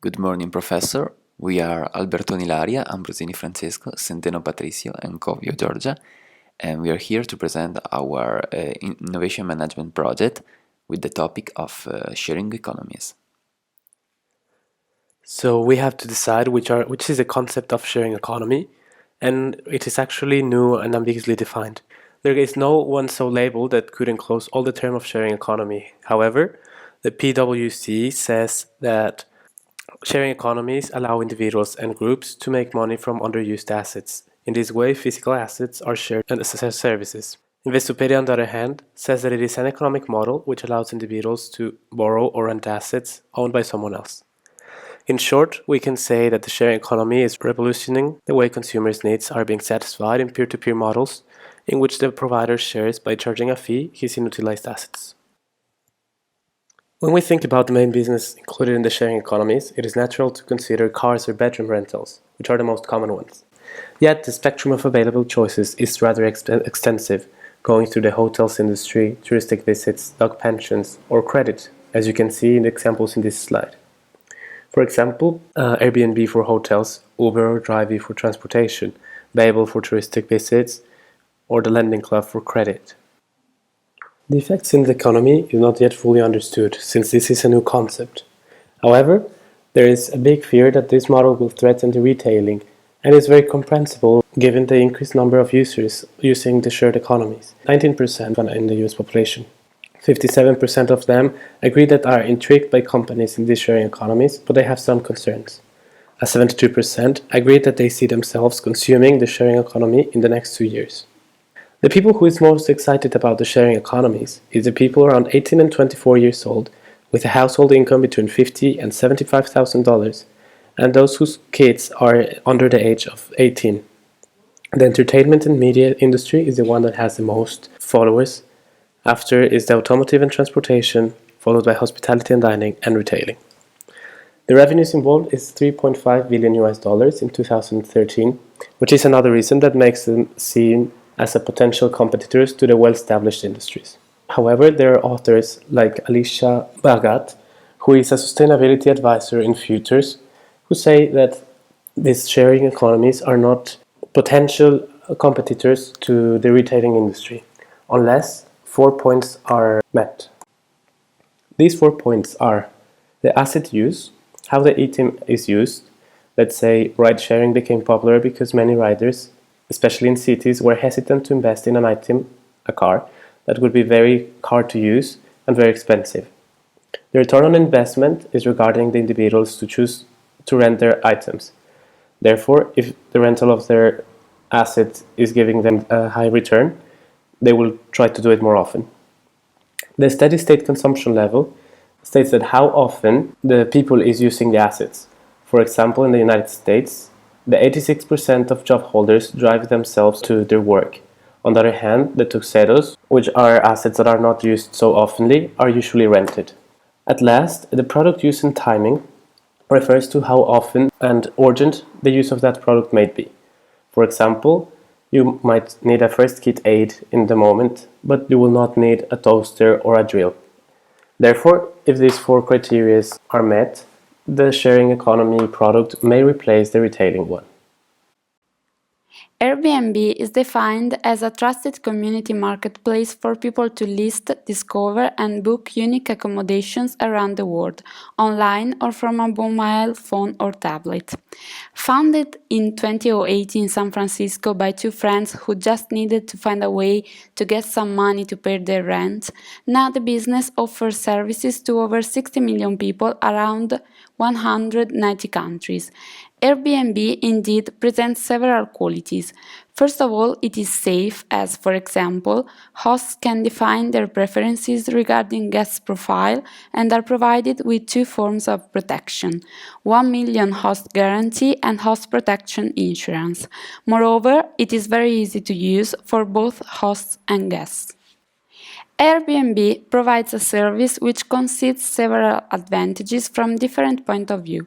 Good morning, Professor. We are Albertoni Ilaria, Ambrosini Francesco, Centeno Patricio, and Covio Giorgia, and we are here to present our innovation management project with the topic of sharing economies. So we have to decide which is the concept of sharing economy, and it is actually new and ambiguously defined. There is no one so labeled that could enclose all the term of sharing economy. However, the PwC says that sharing economies allow individuals and groups to make money from underused assets. In this way, physical assets are shared and services. Investopedia, on the other hand, says that it is an economic model which allows individuals to borrow or rent assets owned by someone else. In short, we can say that the sharing economy is revolutionizing the way consumers' needs are being satisfied in peer-to-peer models, in which the provider shares by charging a fee his unutilized assets. When we think about the main business included in the sharing economies, it is natural to consider cars or bedroom rentals, which are the most common ones. Yet, the spectrum of available choices is rather extensive, going through the hotels industry, touristic visits, dog pensions, or credit, as you can see in the examples in this slide. For example, Airbnb for hotels, Uber or Drivey for transportation, Babel for touristic visits, or the Lending Club for credit. The effects in the economy is not yet fully understood, since this is a new concept. However, there is a big fear that this model will threaten the retailing, and is very comprehensible given the increased number of users using the shared economies, 19% in the US population. 57% of them agree that are intrigued by companies in these sharing economies, but they have some concerns. 72% agree that they see themselves consuming the sharing economy in the next 2 years. The people who is most excited about the sharing economies is the people around 18 and 24 years old with a household income between $50,000 and $75,000, and those whose kids are under the age of 18. The entertainment and media industry is the one that has the most followers. After is the automotive and transportation, followed by hospitality and dining, and retailing. The revenues involved is $3.5 billion in 2013, which is another reason that makes them seen as a potential competitors to the well-established industries. However, there are authors like Alicia Bhagat, who is a sustainability advisor in Futures, who say that these sharing economies are not potential competitors to the retailing industry, unless 4 points are met. These 4 points are the asset use, how the item is used. Let's say ride sharing became popular because many riders, especially in cities, were hesitant to invest in an item, a car, that would be very hard to use and very expensive. The return on investment is regarding the individuals to choose to rent their items. Therefore, if the rental of their asset is giving them a high return, they will try to do it more often. The steady state consumption level states that how often the people is using the assets. For example, in the United States, the 86% of job holders drive themselves to their work. On the other hand, the tuxedos, which are assets that are not used so oftenly, are usually rented. At last, the product use and timing refers to how often and urgent the use of that product may be. For example, you might need a first kit aid in the moment, but you will not need a toaster or a drill. Therefore, if these 4 criteria are met, the sharing economy product may replace the retailing one. Airbnb is defined as a trusted community marketplace for people to list, discover, and book unique accommodations around the world, online or from a mobile phone or tablet. Founded in 2008 in San Francisco by 2 friends who just needed to find a way to get some money to pay their rent, now the business offers services to over 60 million people around 190 countries. Airbnb indeed presents several qualities. First of all, it is safe, as, for example, hosts can define their preferences regarding guest profile and are provided with 2 forms of protection: 1 million host guarantee and host protection insurance. Moreover, it is very easy to use for both hosts and guests. Airbnb provides a service which concedes several advantages from different points of view,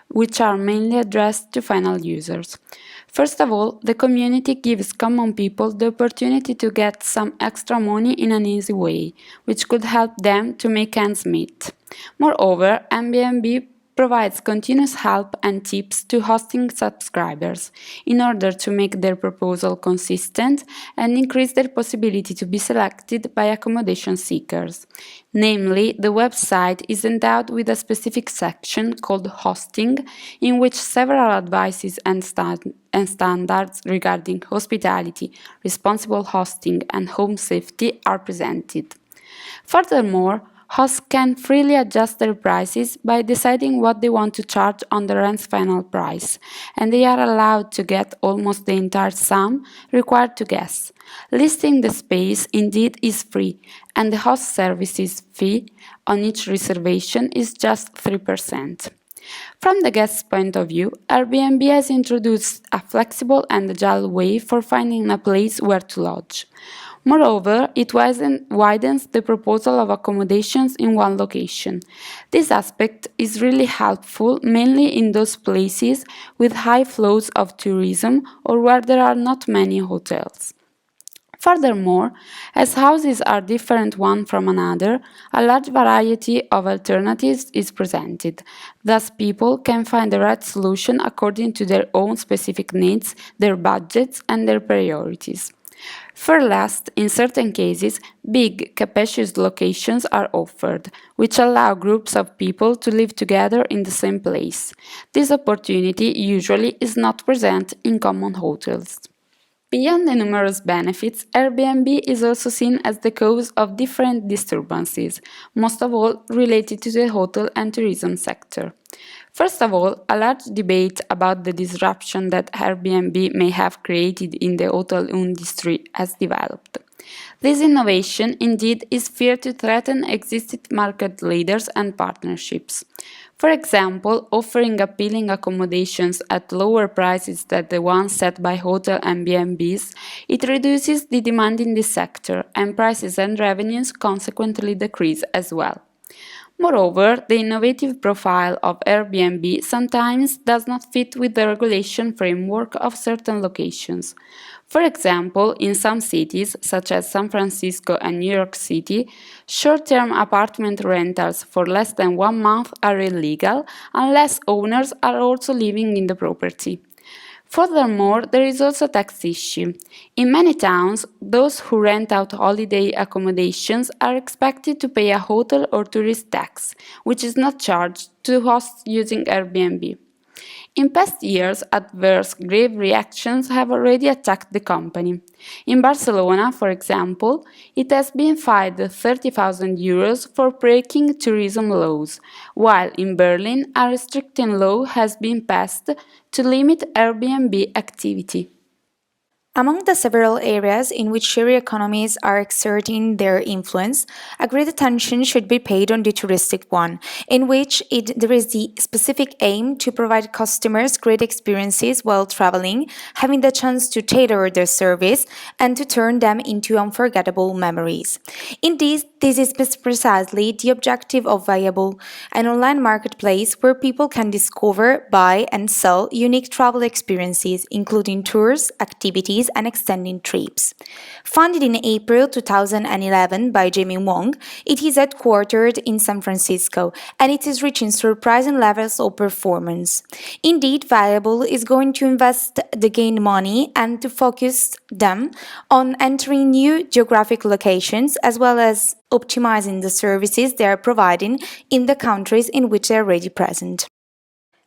which are mainly addressed to final users. First of all, the community gives common people the opportunity to get some extra money in an easy way, which could help them to make ends meet. Moreover, Airbnb provides continuous help and tips to hosting subscribers in order to make their proposal consistent and increase their possibility to be selected by accommodation seekers. Namely, the website is endowed with a specific section called Hosting, in which several advices and standards regarding hospitality, responsible hosting, and home safety are presented. Furthermore, hosts can freely adjust their prices by deciding what they want to charge on the rent's final price, and they are allowed to get almost the entire sum required to guests. Listing the space indeed is free, and the host services fee on each reservation is just 3%. From the guest's point of view, Airbnb has introduced a flexible and agile way for finding a place where to lodge. Moreover, it widens the proposal of accommodations in one location. This aspect is really helpful mainly in those places with high flows of tourism or where there are not many hotels. Furthermore, as houses are different one from another, a large variety of alternatives is presented. Thus, people can find the right solution according to their own specific needs, their budgets, and their priorities. For last, in certain cases, big, capacious locations are offered, which allow groups of people to live together in the same place. This opportunity usually is not present in common hotels. Beyond the numerous benefits, Airbnb is also seen as the cause of different disturbances, most of all related to the hotel and tourism sector. First of all, a large debate about the disruption that Airbnb may have created in the hotel industry has developed. This innovation indeed is feared to threaten existing market leaders and partnerships. For example, offering appealing accommodations at lower prices than the ones set by hotel and B&Bs, it reduces the demand in this sector, and prices and revenues consequently decrease as well. Moreover, the innovative profile of Airbnb sometimes does not fit with the regulation framework of certain locations. For example, in some cities, such as San Francisco and New York City, short-term apartment rentals for less than 1 month are illegal unless owners are also living in the property. Furthermore, there is also a tax issue. In many towns, those who rent out holiday accommodations are expected to pay a hotel or tourist tax, which is not charged to hosts using Airbnb. In past years, adverse grave reactions have already attacked the company. In Barcelona, for example, it has been fined 30,000 euros for breaking tourism laws, while in Berlin, a restricting law has been passed to limit Airbnb activity. Among the several areas in which sharing economies are exerting their influence, a great attention should be paid on the touristic one, in which there is the specific aim to provide customers great experiences while traveling, having the chance to tailor their service and to turn them into unforgettable memories. Indeed, this is precisely the objective of Viable, an online marketplace where people can discover, buy, and sell unique travel experiences, including tours, activities, and extending trips. Founded in April 2011 by Jamie Wong, it is headquartered in San Francisco, and it is reaching surprising levels of performance. Indeed, Viable is going to invest the gained money and to focus them on entering new geographic locations as well as optimizing the services they are providing in the countries in which they are already present.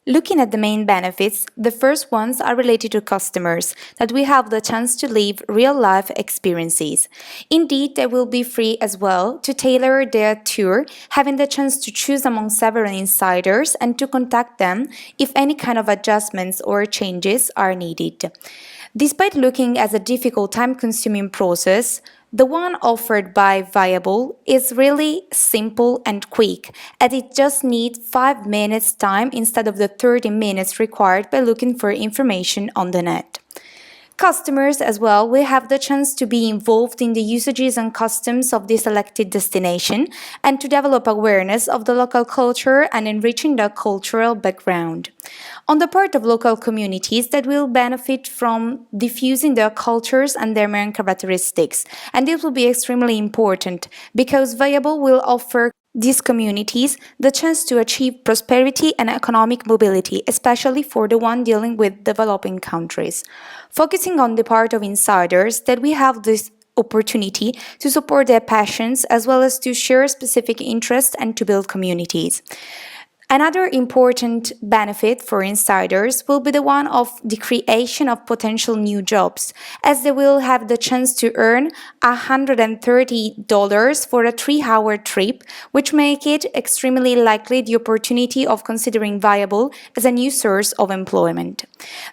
Looking at the main benefits, the first ones are related to customers, that we have the chance to live real-life experiences. Indeed, they will be free as well to tailor their tour, having the chance to choose among several insiders and to contact them if any kind of adjustments or changes are needed. Despite looking as a difficult time-consuming process, the one offered by Viable is really simple and quick, and it just needs 5 minutes time instead of the 30 minutes required by looking for information on the net. Customers as well will have the chance to be involved in the usages and customs of the selected destination and to develop awareness of the local culture and enriching their cultural background. On the part of local communities that will benefit from diffusing their cultures and their main characteristics, and this will be extremely important because Viable will offer these communities the chance to achieve prosperity and economic mobility, especially for the one dealing with developing countries. Focusing on the part of insiders, that we have this opportunity to support their passions as well as to share specific interests and to build communities. Another important benefit for insiders will be the one of the creation of potential new jobs, as they will have the chance to earn $130 for a 3-hour trip, which make it extremely likely the opportunity of considering viable as a new source of employment.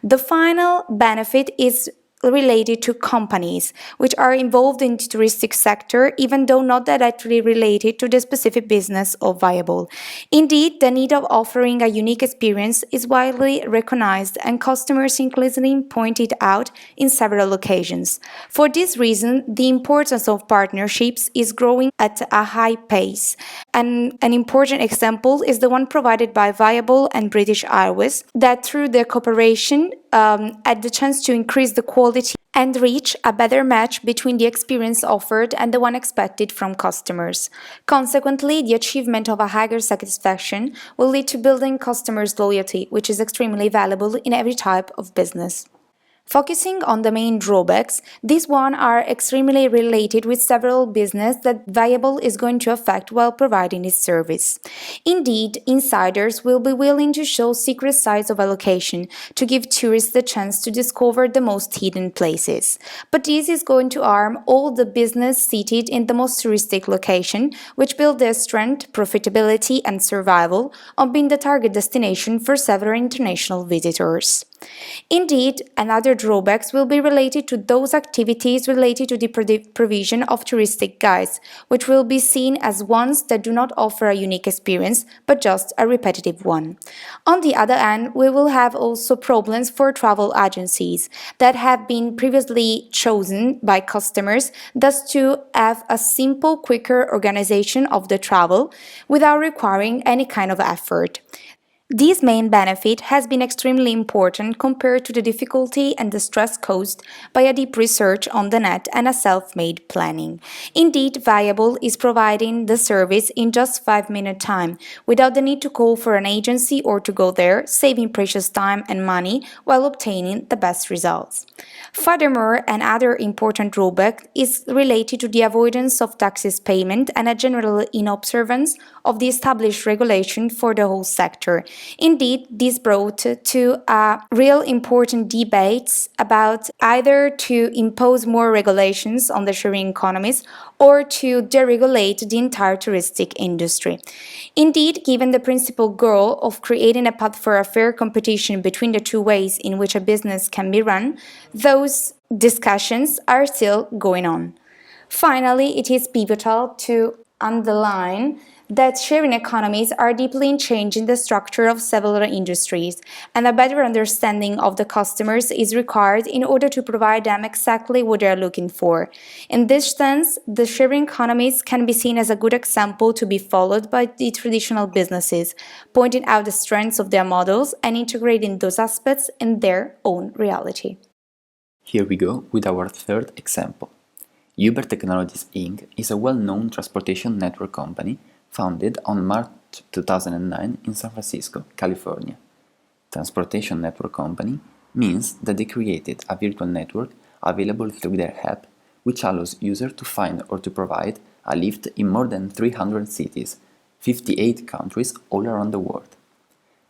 The final benefit is related to companies which are involved in the touristic sector, even though not directly related to the specific business of viable. Indeed, the need of offering a unique experience is widely recognized, and customers increasingly point it out in several occasions. For this reason, the importance of partnerships is growing at a high pace. And an important example is the one provided by Viable and British Airways, that through their cooperation had the chance to increase the quality and reach a better match between the experience offered and the one expected from customers. Consequently, the achievement of a higher satisfaction will lead to building customers' loyalty, which is extremely valuable in every type of business. Focusing on the main drawbacks, these one are extremely related with several business that Viable is going to affect while providing its service. Indeed, insiders will be willing to show secret sites of a location to give tourists the chance to discover the most hidden places. But this is going to harm all the business seated in the most touristic location, which build their strength, profitability, and survival on being the target destination for several international visitors. Indeed, another drawbacks will be related to those activities related to the provision of touristic guides, which will be seen as ones that do not offer a unique experience, but just a repetitive one. On the other hand, we will have also problems for travel agencies that have been previously chosen by customers, thus to have a simple, quicker organization of the travel without requiring any kind of effort. This main benefit has been extremely important compared to the difficulty and the stress caused by a deep research on the net and a self-made planning. Indeed, Viable is providing the service in just 5-minute time, without the need to call for an agency or to go there, saving precious time and money while obtaining the best results. Furthermore, another important drawback is related to the avoidance of taxes payment and a general inobservance of the established regulation for the whole sector. Indeed, this brought to a real important debates about either to impose more regulations on the sharing economies or to deregulate the entire touristic industry. Indeed, given the principal goal of creating a path for a fair competition between the two ways in which a business can be run, those discussions are still going on. Finally, it is pivotal to underline that sharing economies are deeply changing the structure of several industries, and a better understanding of the customers is required in order to provide them exactly what they are looking for. In this sense, the sharing economies can be seen as a good example to be followed by the traditional businesses, pointing out the strengths of their models and integrating those aspects in their own reality. Here we go with our third example. Uber Technologies Inc. is a well-known transportation network company founded on March 2009 in San Francisco, California. Transportation network company means that they created a virtual network available through their app, which allows users to find or to provide a lift in more than 300 cities, 58 countries all around the world.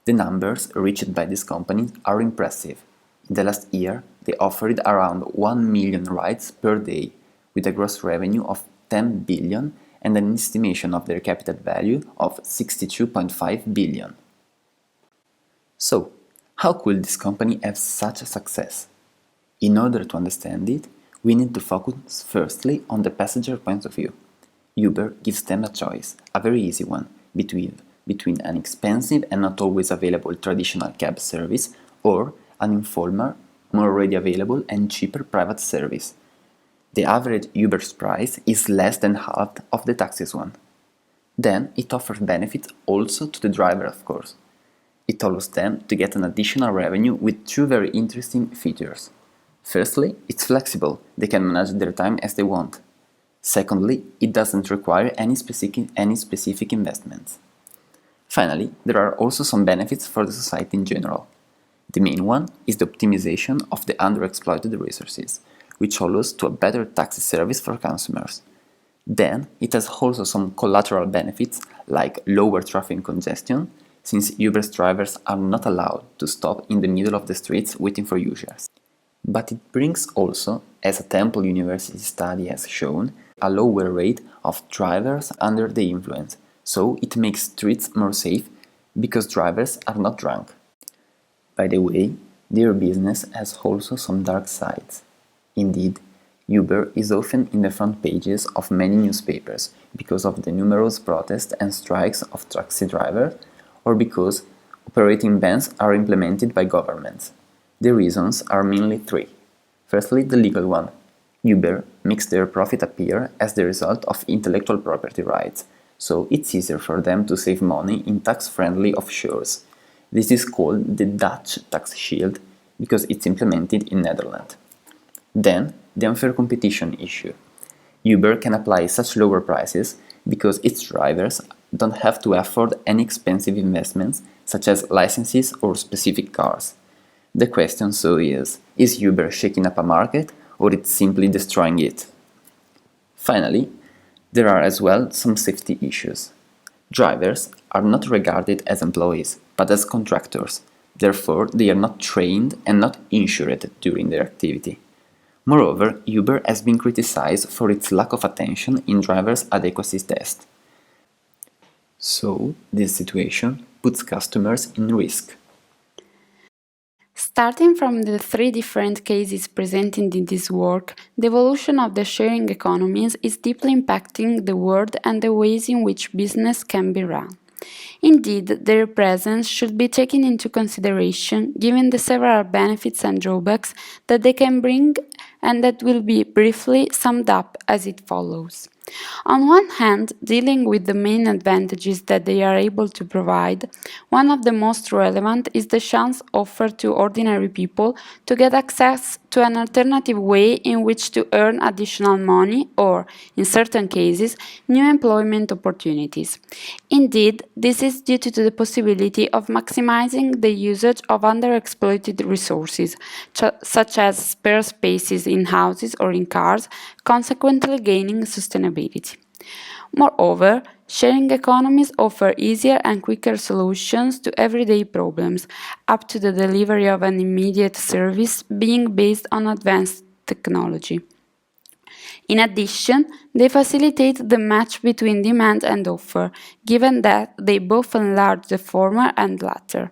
The numbers reached by this company are impressive. In the last year, they offered around 1 million rides per day, with a gross revenue of 10 billion and an estimation of their capital value of 62.5 billion. So, how could this company have such a success? In order to understand it, we need to focus firstly on the passenger point of view. Uber gives them a choice, a very easy one, between an expensive and not always available traditional cab service or an informal, more readily available and cheaper private service. The average Uber's price is less than half of the taxi's one. Then it offers benefits also to the driver, of course. It allows them to get an additional revenue with two very interesting features. Firstly, it's flexible, they can manage their time as they want. Secondly, it doesn't require any specific investments. Finally, there are also some benefits for the society in general. The main one is the optimization of the underexploited resources, which allows to a better taxi service for consumers. Then, it has also some collateral benefits like lower traffic congestion, since Uber's drivers are not allowed to stop in the middle of the streets waiting for users. But it brings also, as a Temple University study has shown, a lower rate of drivers under the influence, so it makes streets more safe because drivers are not drunk. By the way, their business has also some dark sides. Indeed, Uber is often in the front pages of many newspapers because of the numerous protests and strikes of taxi drivers, or because operating bans are implemented by governments. The reasons are mainly three. Firstly, the legal one. Uber makes their profit appear as the result of intellectual property rights, so it's easier for them to save money in tax-friendly offshores. This is called the Dutch tax shield because it's implemented in Netherlands. Then, the unfair competition issue. Uber can apply such lower prices because its drivers don't have to afford any expensive investments such as licenses or specific cars. The question so is Uber shaking up a market or it's simply destroying it? Finally, there are as well some safety issues. Drivers are not regarded as employees, but as contractors. Therefore, they are not trained and not insured during their activity. Moreover, Uber has been criticized for its lack of attention in drivers' adequacy tests. So, this situation puts customers in risk. Starting from the three different cases presented in this work, the evolution of the sharing economies is deeply impacting the world and the ways in which business can be run. Indeed, their presence should be taken into consideration given the several benefits and drawbacks that they can bring and that will be briefly summed up as it follows. On one hand, dealing with the main advantages that they are able to provide, one of the most relevant is the chance offered to ordinary people to get access to an alternative way in which to earn additional money or, in certain cases, new employment opportunities. Indeed, this is due to the possibility of maximizing the usage of underexploited resources, such as spare spaces in houses or in cars, consequently gaining sustainability. Moreover, sharing economies offer easier and quicker solutions to everyday problems, up to the delivery of an immediate service being based on advanced technology. In addition, they facilitate the match between demand and offer, given that they both enlarge the former and latter.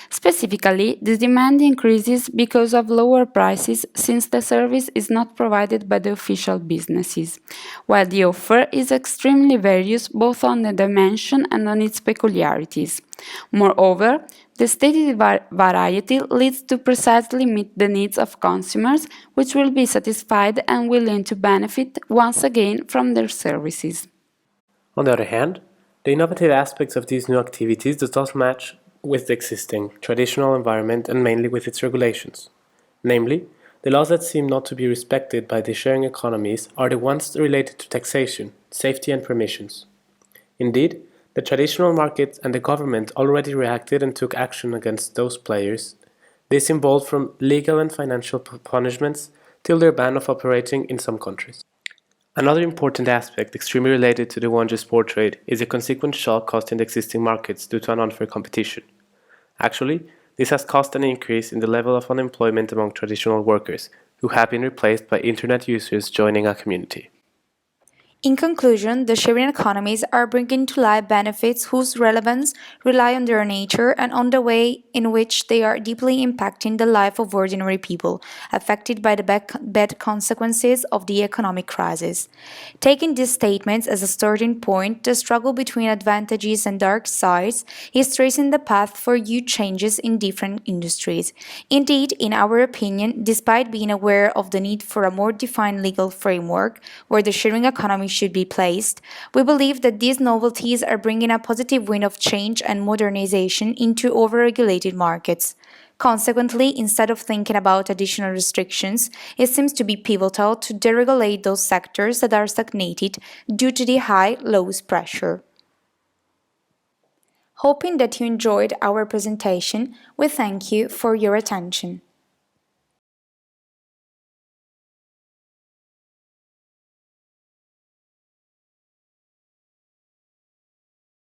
Specifically, the demand increases because of lower prices since the service is not provided by the official businesses, while the offer is extremely various both on the dimension and on its peculiarities. Moreover, the stated variety leads to precisely meet the needs of consumers, which will be satisfied and willing to benefit once again from their services. On the other hand, the innovative aspects of these new activities does not match with the existing traditional environment and mainly with its regulations. Namely, the laws that seem not to be respected by the sharing economies are the ones related to taxation, safety and permissions. Indeed, the traditional market and the government already reacted and took action against those players. This involved from legal and financial punishments till their ban of operating in some countries. Another important aspect, extremely related to the one just portrayed, is the consequent shock caused in the existing markets due to an unfair competition. Actually, this has caused an increase in the level of unemployment among traditional workers, who have been replaced by internet users joining a community. In conclusion, the sharing economies are bringing to light benefits whose relevance rely on their nature and on the way in which they are deeply impacting the life of ordinary people affected by the bad consequences of the economic crisis. Taking these statements as a starting point, the struggle between advantages and dark sides is tracing the path for huge changes in different industries. Indeed, in our opinion, despite being aware of the need for a more defined legal framework where the sharing economy should be placed, we believe that these novelties are bringing a positive wind of change and modernization into overregulated markets. Consequently, instead of thinking about additional restrictions, it seems to be pivotal to deregulate those sectors that are stagnated due to the high loss pressure. Hoping that you enjoyed our presentation, we thank you for your attention.